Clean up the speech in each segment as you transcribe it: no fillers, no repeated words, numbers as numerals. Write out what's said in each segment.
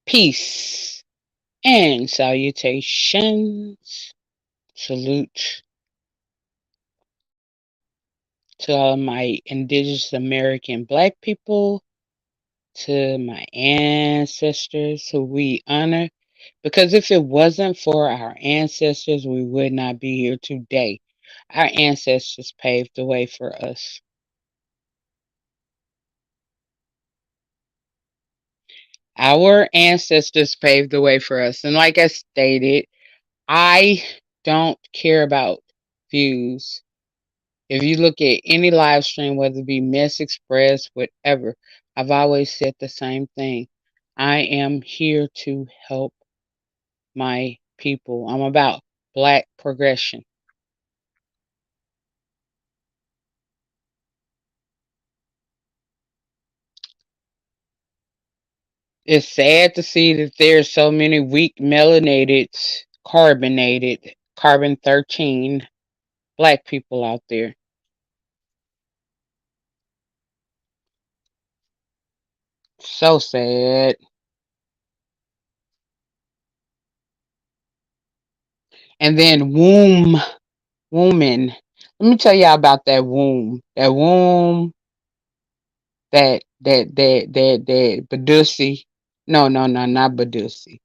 Peace and salutations. Salute to all of my indigenous American black people, to my ancestors who we honor. Because if it wasn't for our ancestors, we would not be here today. Our ancestors paved the way for us. Our ancestors paved the way for us. And like I stated, I don't care about views. If you look at any live stream, whether it be Miss Express, whatever, I've always said the same thing. I am here to help my people. I'm about black progression. It's sad to see that there's so many weak melanated, carbon 13 black people out there. So sad. And then woman. Let me tell y'all about that womb. That womb, that Badusi. No, not Badusi.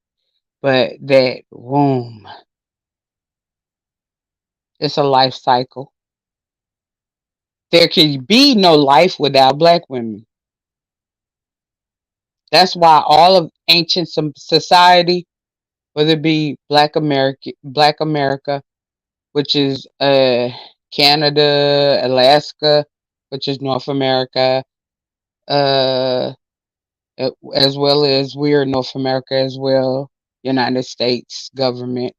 But that womb. It's a life cycle. There can be no life without black women. That's why all of ancient society, whether it be Black America, which is Canada, Alaska, which is North America, uh, as well as we're North America as well, United States government,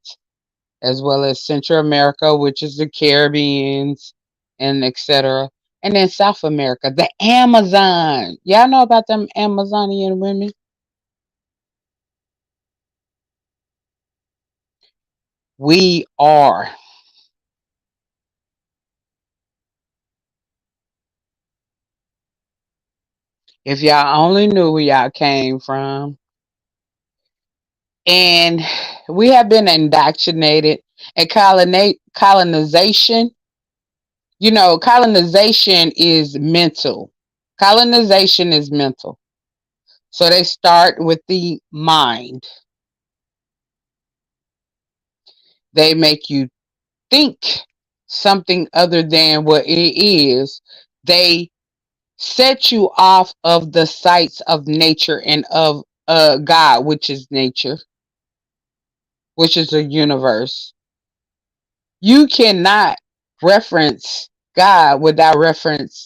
as well as Central America, which is the Caribbeans, and etc. And then South America, the Amazon. Y'all know about them Amazonian women? We are. If y'all only knew where y'all came from. And we have been indoctrinated and colonization. Colonization is mental. Colonization is mental. So they start with the mind. They make you think something other than what it is. They set you off of the sights of nature and of God, which is nature, which is the universe. You cannot reference God without referencing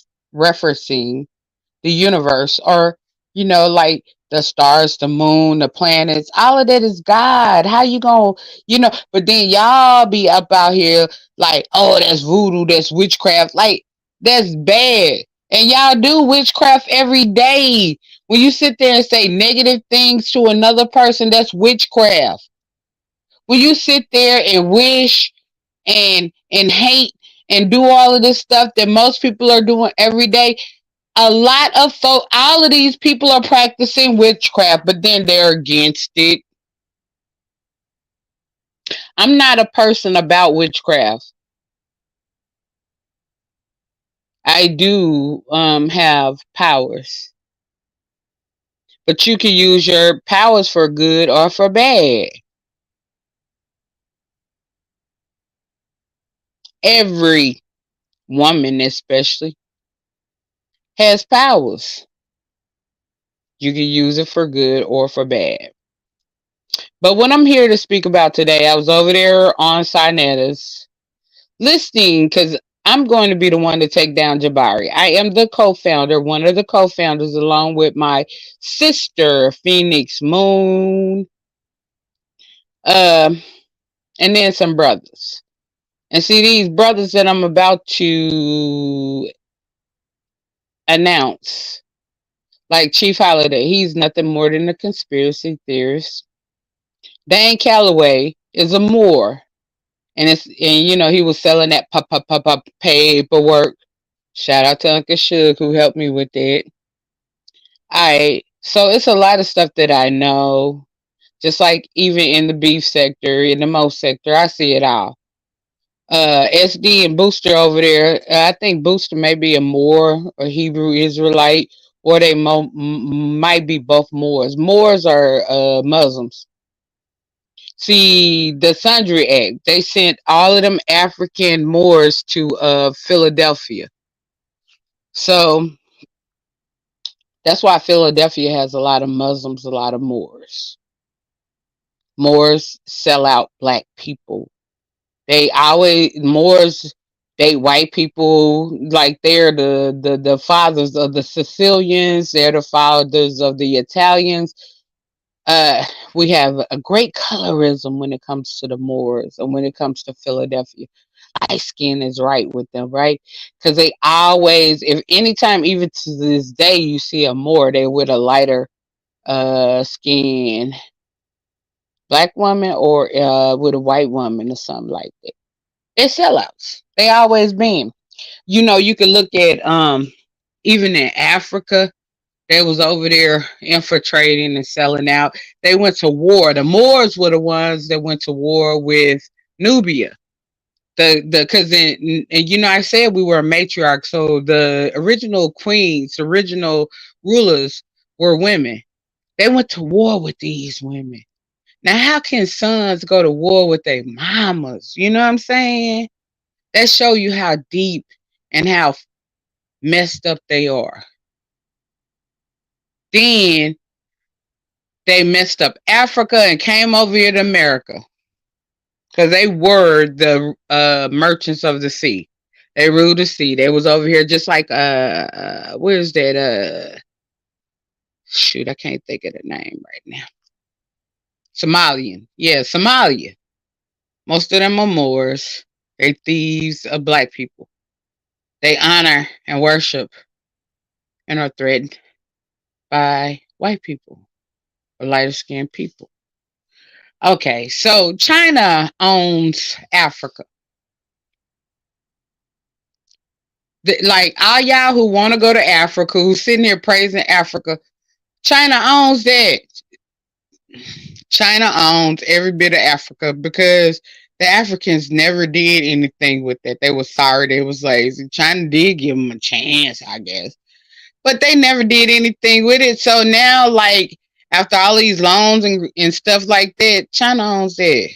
the universe, or like the stars, the moon, the planets. All of that is God. How you gonna, But then y'all be up out here like, oh, that's voodoo, that's witchcraft. Like, that's bad. And y'all do witchcraft every day. When you sit there and say negative things to another person, that's witchcraft. When you sit there and wish and hate and do all of this stuff that most people are doing every day, a lot of all of these people are practicing witchcraft, but then they're against it. I'm not a person about witchcraft. I do have powers, but you can use your powers for good or for bad. Every woman, especially, has powers. You can use it for good or for bad. But what I'm here to speak about today, I was over there on Saneter's listening because I'm going to be the one to take down Jabari. I am the co-founder, one of the co-founders, along with my sister, Phoenix Moon, um, and then some brothers. And see, these brothers that I'm about to announce, like Chief Holiday, he's nothing more than a conspiracy theorist. Dan Calloway is a Moor. And he was selling that pop paperwork. Shout out to Uncle Suge who helped me with that. So it's a lot of stuff that I know. Just like even in the beef sector, in the mo sector, I see it all. SD and Booster over there. I think Booster may be a Moor or Hebrew Israelite, or they might be both Moors. Moors are Muslims. See, the Sundry Act, they sent all of them African Moors to Philadelphia. So that's why Philadelphia has a lot of Muslims, a lot of Moors. Moors sell out black people. They always Moors date white people like they're the fathers of the Sicilians. They're the fathers of the Italians. Uh, we have a great colorism when it comes to the Moors and when it comes to Philadelphia. Light skin is right with them, right? Because they always, if anytime, even to this day, you see a Moor, they with a lighter skin black woman or with a white woman or something like that. They're sellouts. They always been. You know, you can look at even in Africa, they was over there infiltrating and selling out. They went to war. The Moors were the ones that went to war with Nubia. The because and you know I said we were a matriarch, so the original queens, the original rulers were women. They went to war with these women. Now, how can sons go to war with their mamas? You know what I'm saying? That show you how deep and how messed up they are. Then they messed up Africa and came over here to America because they were the merchants of the sea. They ruled the sea. They was over here just like where's that shoot, I can't think of the name right now. Somalian. Yeah, Somalia. Most of them are Moors. They thieves of black people. They honor and worship and are threatened by white people or lighter skinned people. Okay, so China owns Africa. Like all y'all who want to go to Africa, who's sitting here praising Africa, China owns that. China owns every bit of Africa because the Africans never did anything with that. They were sorry, they was lazy. China did give them a chance, I guess, but they never did anything with it. So now, like after all these loans and stuff like that, China owns it.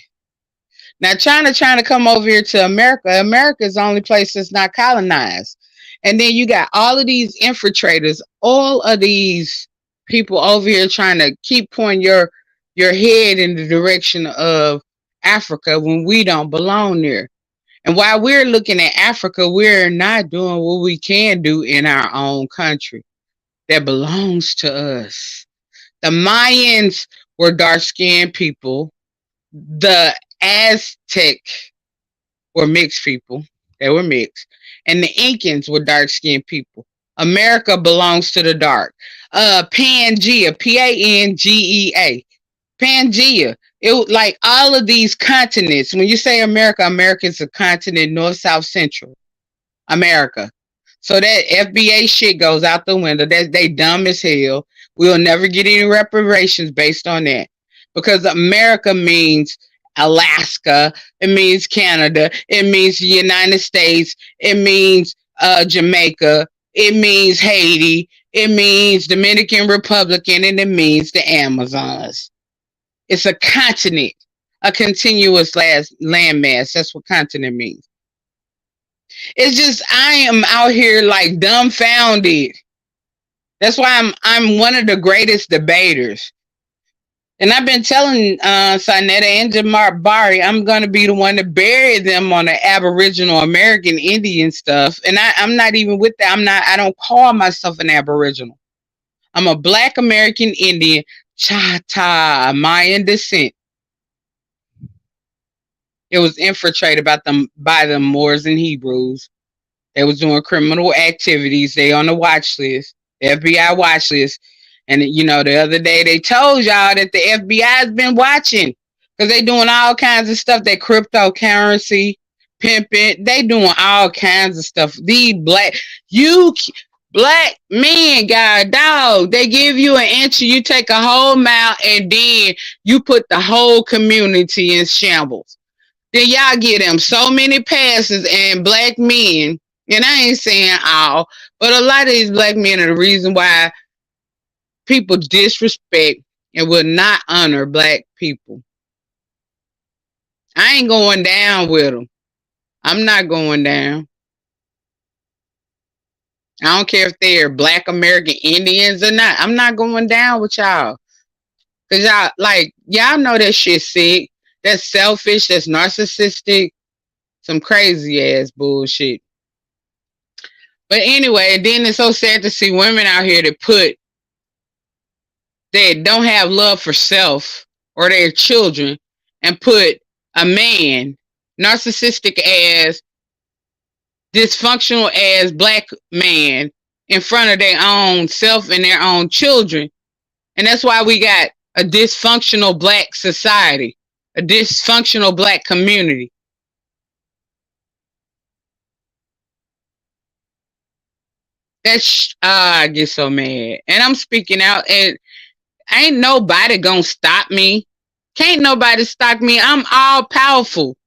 Now China trying to come over here to America. America is the only place that's not colonized. And then you got all of these infiltrators, all of these people over here trying to keep pointing your head in the direction of Africa when we don't belong there. And while we're looking at Africa, we're not doing what we can do in our own country that belongs to us. The Mayans were dark skinned people. The Aztec were mixed people. They were mixed. And the Incans were dark skinned people. America belongs to the dark. Pangea, Pangea. Pangea. It like all of these continents. When you say America, America is a continent, north, south, central. America. So that FBA shit goes out the window. They dumb as hell. We'll never get any reparations based on that. Because America means Alaska, it means Canada, it means the United States, it means Jamaica, it means Haiti, it means Dominican Republic, and it means the Amazons. It's a continent, a continuous landmass. That's what continent means. It's just I am out here like dumbfounded. That's why I'm one of the greatest debaters. And I've been telling Saneter and Jabari I'm gonna be the one to bury them on the Aboriginal American Indian stuff. And I'm not even with that. I don't call myself an Aboriginal. I'm a Black American Indian, Chata, Mayan descent. It was infiltrated by the Moors and Hebrews. They was doing criminal activities. They on the watch list, the FBI watch list. And you know, the other day they told y'all that the FBI has been watching because they doing all kinds of stuff. That cryptocurrency, pimping, they doing all kinds of stuff. These black, you Black men, God, dog, they give you an inch, you take a whole mile, and then you put the whole community in shambles. Then y'all give them so many passes, and black men, and I ain't saying all, but a lot of these black men are the reason why people disrespect and will not honor black people. I ain't going down with them. I'm not going down. I don't care if they're black American Indians or not. I'm not going down with y'all. Cause y'all like y'all know that shit sick. That's selfish, that's narcissistic, some crazy ass bullshit. But anyway, then it's so sad to see women out here that don't have love for self or their children and put a man, narcissistic ass, dysfunctional ass black man in front of their own self and their own children. And that's why we got a dysfunctional black society, a dysfunctional black community. That's I get so mad. And I'm speaking out, and ain't nobody gonna stop me. Can't nobody stop me. I'm all powerful.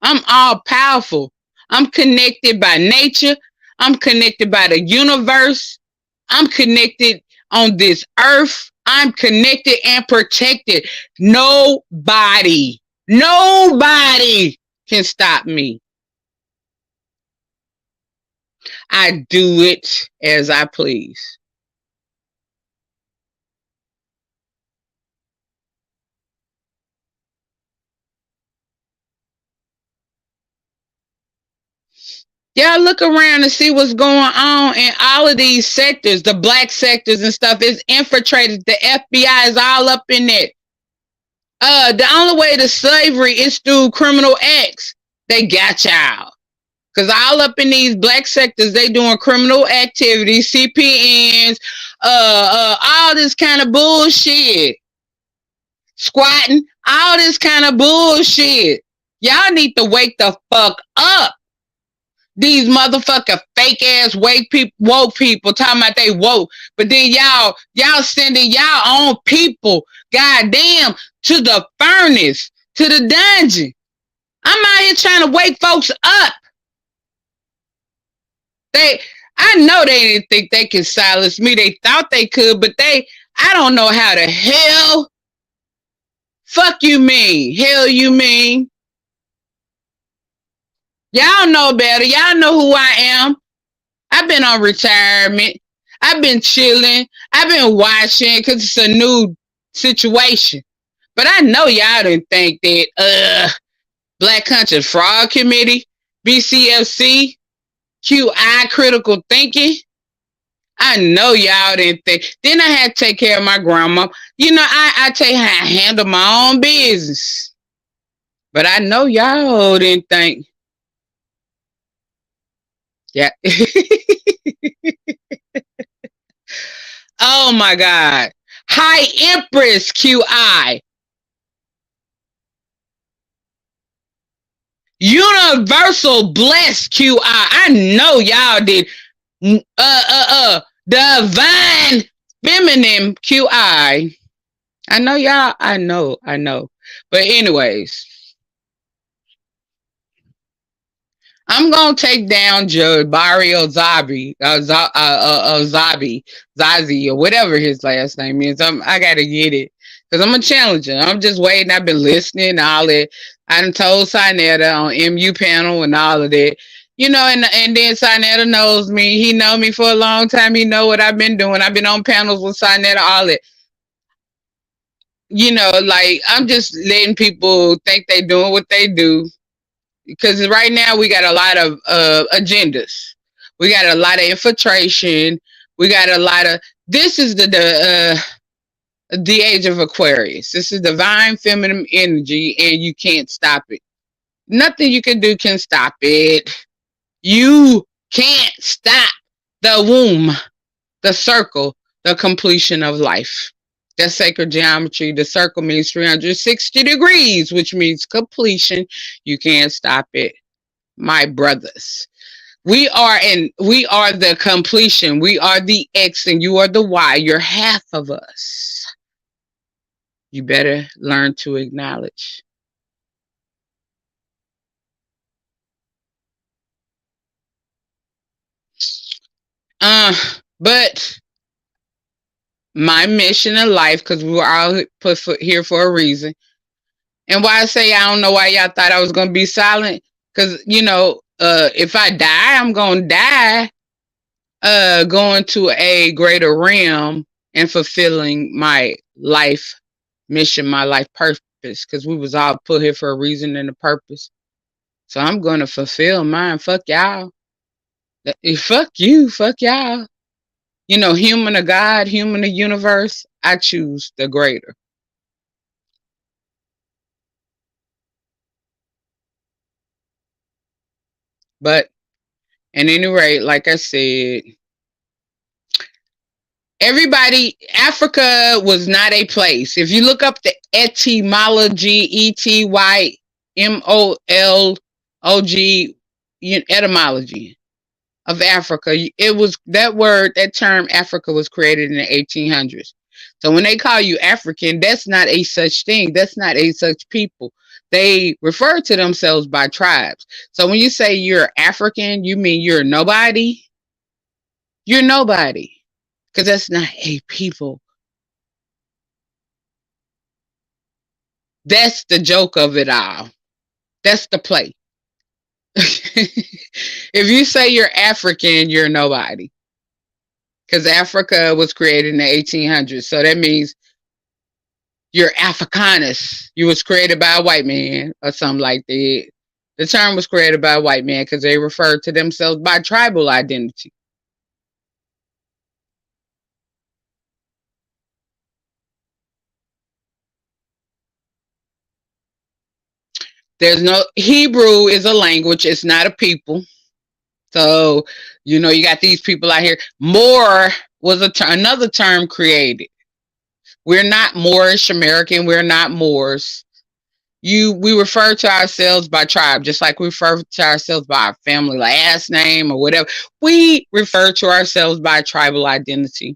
I'm all powerful. I'm connected by nature. I'm connected by the universe. I'm connected on this earth. I'm connected and protected. Nobody can stop me. I do it as I please. Y'all look around and see what's going on in all of these sectors, the black sectors and stuff. It's infiltrated. The FBI is all up in it. The only way to slavery is through criminal acts. They got y'all. Cause all up in these black sectors, they doing criminal activities, CPNs, all this kind of bullshit. Squatting, all this kind of bullshit. Y'all need to wake the fuck up. These motherfucker fake ass woke people talking about they woke, but then y'all sending y'all own people, goddamn, to the furnace, to the dungeon. I'm out here trying to wake folks up. I know they didn't think they could silence me. They thought they could, but I don't know how the hell. Fuck you mean? Hell you mean? Y'all know better. Y'all know who I am. I've been on retirement. I've been chilling. I've been watching because it's a new situation. But I know y'all didn't think that Black Conscious Fraud Committee, BCFC, QI Critical Thinking. I know y'all didn't think. Then I had to take care of my grandma. You know, I take how I handle my own business. But I know y'all didn't think. Yeah. Oh my God. High Empress QI. Universal Blessed QI. I know y'all did. Divine Feminine QI. I know y'all. I know. But anyways, I'm gonna take down Jabari or Zazi, or whatever his last name is. I gotta get it because I'm a challenger. I'm just waiting. I've been listening and all that. I done told Saneter on MU panel and all of that. You know, and then Saneter knows me. He know me for a long time. He know what I've been doing. I've been on panels with Saneter, all that. You know, like I'm just letting people think they doing what they do. Because right now we got a lot of agendas. We got a lot of infiltration. We got a lot of. This is the age of Aquarius. This is divine feminine energy, and you can't stop it. Nothing you can do can stop it. You can't stop the womb, the circle, the completion of life. That's sacred geometry. The circle means 360 degrees, which means completion. You can't stop it, my brothers. We are the completion. We are the X and you are the Y. You're half of us. You better learn to acknowledge. Uh, but my mission in life, because we were all here for a reason. And why I say I don't know why y'all thought I was gonna be silent, because if I die, I'm gonna die going to a greater realm and fulfilling my life mission, my life purpose, because we was all put here for a reason and a purpose. So I'm gonna fulfill mine. Fuck y'all. Fuck you. Fuck y'all. Human of God, human of universe. I choose the greater. But at any rate, like I said, Africa was not a place. If you look up the etymology, etymology, etymology of Africa, it was that term Africa was created in the 1800s. So when they call you African, that's not a such thing. That's not a such people. They refer to themselves by tribes. So when you say you're African, you mean you're nobody? You're nobody. Because that's not a people. That's the joke of it all. That's the play. If you say you're African, you're nobody. Because Africa was created in the 1800s. So that means you're Africanus. You was created by a white man or something like that. The term was created by a white man because they referred to themselves by tribal identity. There's no Hebrew is a language. It's not a people. So, you got these people out here. Moor was another term created. We're not Moorish American. We're not Moors. We refer to ourselves by tribe, just like we refer to ourselves by our family last name or whatever. We refer to ourselves by tribal identity.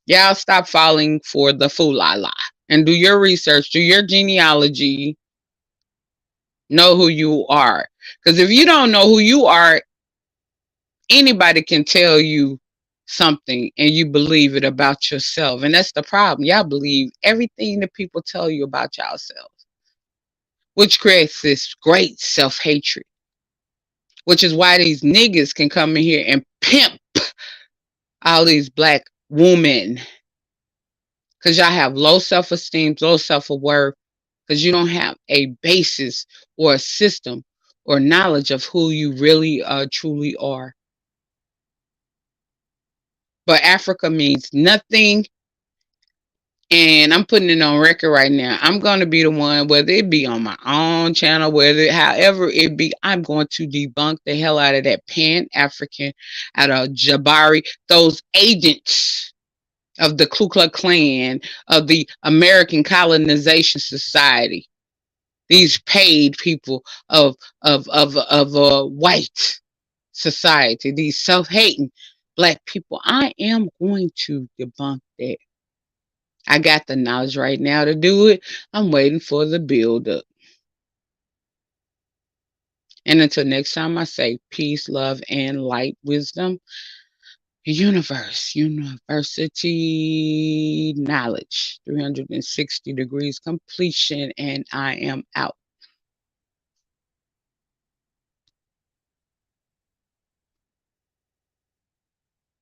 Y'all stop falling for the fool-la-la and do your research, do your genealogy, know who you are. Because if you don't know who you are, anybody can tell you something and you believe it about yourself. And that's the problem. Y'all believe everything that people tell you about yourselves, which creates this great self-hatred, which is why these niggas can come in here and pimp all these black women, because y'all have low self-esteem, low self-worth, because you don't have a basis or a system or knowledge of who you really truly are. But Africa means nothing. And I'm putting it on record right now. I'm going to be the one, whether it be on my own channel, however it be, I'm going to debunk the hell out of that Pan-African, out of Jabari, those agents of the Ku Klux Klan, of the American Colonization Society, these paid people of white society, these self-hating black people. I am going to debunk that. I got the knowledge right now to do it. I'm waiting for the build up. And until next time, I say peace, love, and light, wisdom, universe, university, knowledge, 360 degrees completion, and I am out.